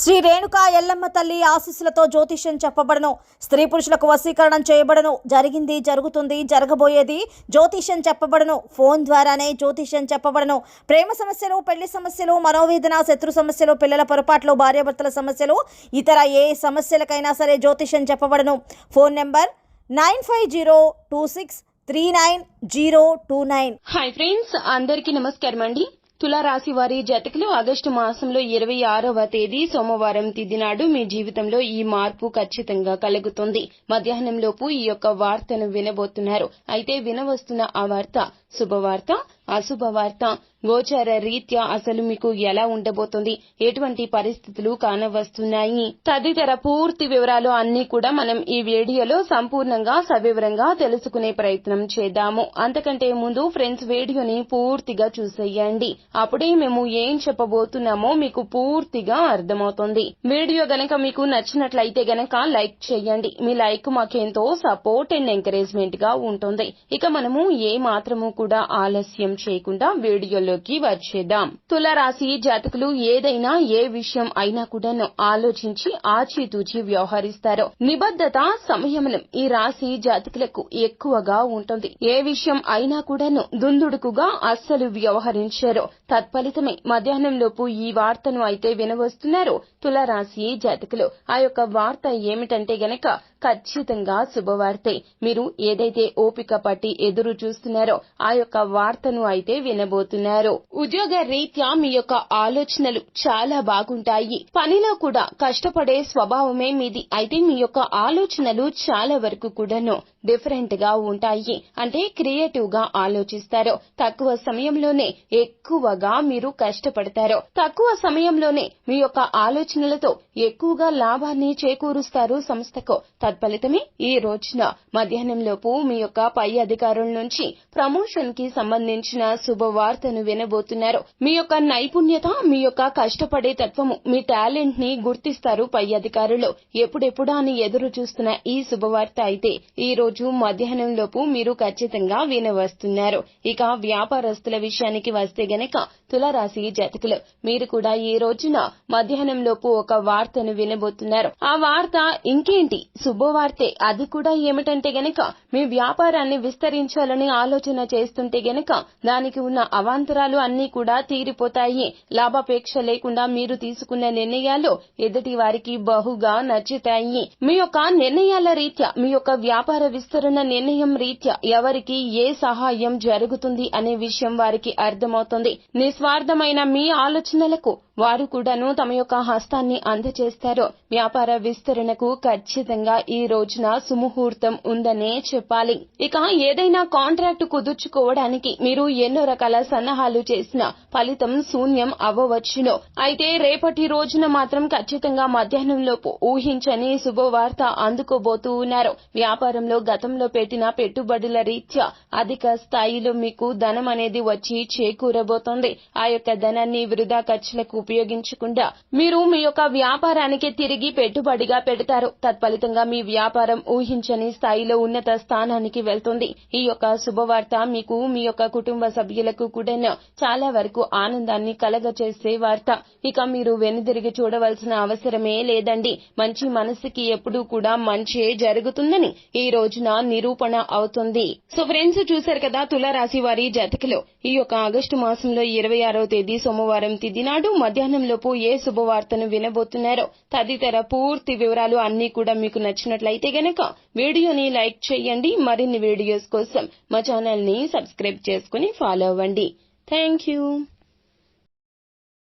శ్రీ రేణుకా ఎల్లమ్మ తల్లి ఆశీస్సులతో జ్యోతిష్యం చెప్పబడను. స్త్రీ పురుషులకు వశీకరణం చేయబడను. జరిగింది, జరుగుతుంది, జరగబోయేది జ్యోతిష్యం చెప్పబడను. ఫోన్ ద్వారానే జ్యోతిష్యం చెప్పబడను. ప్రేమ సమస్యలు, పెళ్లి సమస్యలు, మనోవేదన, శత్రు సమస్యలు, పిల్లల పొరపాట్లు, భార్యాభర్తల సమస్యలు, ఇతర ఏ సమస్యలకైనా సరే జ్యోతిష్యం చెప్పబడను. Phone number 9502639029. హాయ్ ఫ్రెండ్స్, అందరికీ నమస్కారం అండి. తులారాశి వారి జాతకులు ఆగస్టు మాసంలో 26వ తేదీ సోమవారం తిథి నాడు మీ జీవితంలో ఈ మార్పు ఖచ్చితంగా కలుగుతుంది. మధ్యాహ్నంలోపు ఈ యొక్క వార్తను వినబోతున్నారు. అయితే వినవస్తున్న ఆ వార్త శుభవార్త, అశుభవార్త, గోచార రీత్యా అసలు మీకు ఎలా ఉండబోతుంది, ఎటువంటి పరిస్థితులు కానవస్తున్నాయి తదితర పూర్తి వివరాలు అన్ని కూడా మనం ఈ వీడియోలో సంపూర్ణంగా సవివరంగా తెలుసుకునే ప్రయత్నం చేద్దాము. అంతకంటే ముందు ఫ్రెండ్స్, వీడియోని పూర్తిగా చూసేయండి. అప్పుడే మేము ఏం చెప్పబోతున్నామో మీకు పూర్తిగా అర్థమవుతుంది. వీడియో గనక మీకు నచ్చినట్లయితే గనక లైక్ చేయండి. మీ లైక్ మాకెంతో సపోర్ట్ అండ్ ఎంకరేజ్మెంట్ గా ఉంటుంది. ఇక మనము ఏ మాత్రము కూడా ఆలస్యం చేయకుండా వీడియోలోకి వచ్చేద్దాం. తులారాశి జాతకులు ఏదైనా ఏ విషయం అయినా కూడాను ఆలోచించి ఆచితూచి వ్యవహరిస్తారు. నిబద్ధత, సంయమనం ఈ రాశి జాతకులకు ఎక్కువగా ఉంటుంది. ఏ విషయం అయినా కూడాను దుందుడుకుగా అస్సలు వ్యవహరించారు. తత్ఫలితమే మధ్యాహ్నంలోపు ఈ వార్తను అయితే వినవస్తున్నారు తులారాశి జాతకులు. ఆ యొక్క వార్త ఏమిటంటే గనక ఖచ్చితంగా శుభవార్తే. మీరు ఏదైతే ఓపిక పట్టి ఎదురు చూస్తున్నారో ఆ యొక్క వార్తను అయితే వినబోతున్నారు. ఉద్యోగ రీత్యా మీ యొక్క ఆలోచనలు చాలా బాగుంటాయి. పనిలో కూడా కష్టపడే స్వభావమే మీది. అయితే మీ యొక్క ఆలోచనలు చాలా వరకు కూడాను డిఫరెంట్ గా ఉంటాయి. అంటే క్రియేటివ్ గా ఆలోచిస్తారు. తక్కువ సమయంలోనే ఎక్కువగా మీరు కష్టపడతారు. తక్కువ సమయంలోనే మీ యొక్క ఆలోచనలతో ఎక్కువగా లాభాన్ని చేకూరుస్తారు సంస్థకు. తత్ఫలితమే ఈ రోజున మధ్యాహ్నంలోపు మీ యొక్క పై అధికారుల నుంచి ప్రమోషన్ కి సంబంధించిన శుభవార్తను వినబోతున్నారు. మీ యొక్క నైపుణ్యత, మీ యొక్క కష్టపడే తత్వము, మీ టాలెంట్ ని గుర్తిస్తారు పై అధికారులు. ఎప్పుడెప్పుడా అని ఎదురు చూస్తున్న ఈ శుభవార్త అయితే ఈ రోజు మధ్యాహ్నంలోపు మీరు ఖచ్చితంగా వినవస్తున్నారు. ఇక వ్యాపారస్తుల విషయానికి వస్తే గనక తులారాశి జాతకులు మీరు కూడా ఈ రోజున మధ్యాహ్నంలోపు ఒక వార్తను వినబోతున్నారు. ఆ వార్త ఇంకేంటి, శుభవార్తే. అది కూడా ఏమిటంటే గనక మీ వ్యాపారాన్ని విస్తరించాలని ఆలోచన చేస్తుంటే గనక దానికి ఉన్న అవాంతరాలు అన్ని కూడా తీరిపోతాయి. లాభాపేక్ష లేకుండా మీరు తీసుకున్న నిర్ణయాలు ఎదుటి వారికి బహుగా నచ్చుతాయి. మీ యొక్క నిర్ణయాల రీత్యా, మీ యొక్క వ్యాపార విస్తరణ నిర్ణయం రీత్యా ఎవరికి ఏ సహాయం జరుగుతుంది అనే విషయం వారికి అర్థమవుతుంది. నిస్వార్థమైన మీ ఆలోచనలకు వారు కూడాను తమ యొక్క హస్తాన్ని అందజేస్తారు. వ్యాపార విస్తరణకు ఖచ్చితంగా ఈ రోజున సుముహూర్తం ఉందనే చెప్పాలి. ఇక ఏదైనా కాంట్రాక్ట్ కుదుర్చుకోవడానికి మీరు ఎన్నో రకాల సన్నాహాలు చేసిన ఫలితం శూన్యం అవ్వవచ్చును. అయితే రేపటి రోజున మాత్రం ఖచ్చితంగా మధ్యాహ్నంలోపు ఊహించని శుభవార్త అందుకోబోతూ ఉన్నారు. వ్యాపారంలో గతంలో పెట్టిన పెట్టుబడుల రీత్యా అధిక స్థాయిలో మీకు ధనం అనేది వచ్చి చేకూరబోతోంది. ఆ యొక్క ధనాన్ని వృధా ఖర్చులకు ఉపయోగించకుండా మీరు మీ యొక్క వ్యాపారానికి తిరిగి పెట్టుబడిగా పెడతారు. తత్ఫలితంగా మీ వ్యాపారం ఊహించని స్థాయిలో ఉన్నత స్థానానికి వెళ్తుంది. ఈ యొక్క శుభవార్త మీకు, మీ యొక్క కుటుంబ సభ్యులకు కూడా చాలా వరకు ఆనందాన్ని కలగచేసే వార్త. ఇక మీరు వెనుదిరిగి చూడవలసిన అవసరమే లేదండి. మంచి మనసుకి ఎప్పుడూ కూడా మంచే జరుగుతుందని ఈ రోజున నిరూపణ అవుతుంది. సో ఫ్రెండ్స్, చూశారు కదా తులారాశి వారి జాతకులు ఈ యొక్క ఆగస్టు మాసంలో 26వ తేదీ సోమవారం తిథి నాడు మధ్యాహ్నంలోపు ఏ శుభవార్తను వినబోతున్నారో తదితర పూర్తి వివరాలు అన్ని కూడా మీకు నచ్చినట్లయితే గనక వీడియోని లైక్ చేయండి. మరిన్ని వీడియోస్ కోసం మా ఛానల్ ని సబ్స్క్రైబ్ చేసుకుని ఫాలో అవ్వండి. Thank you.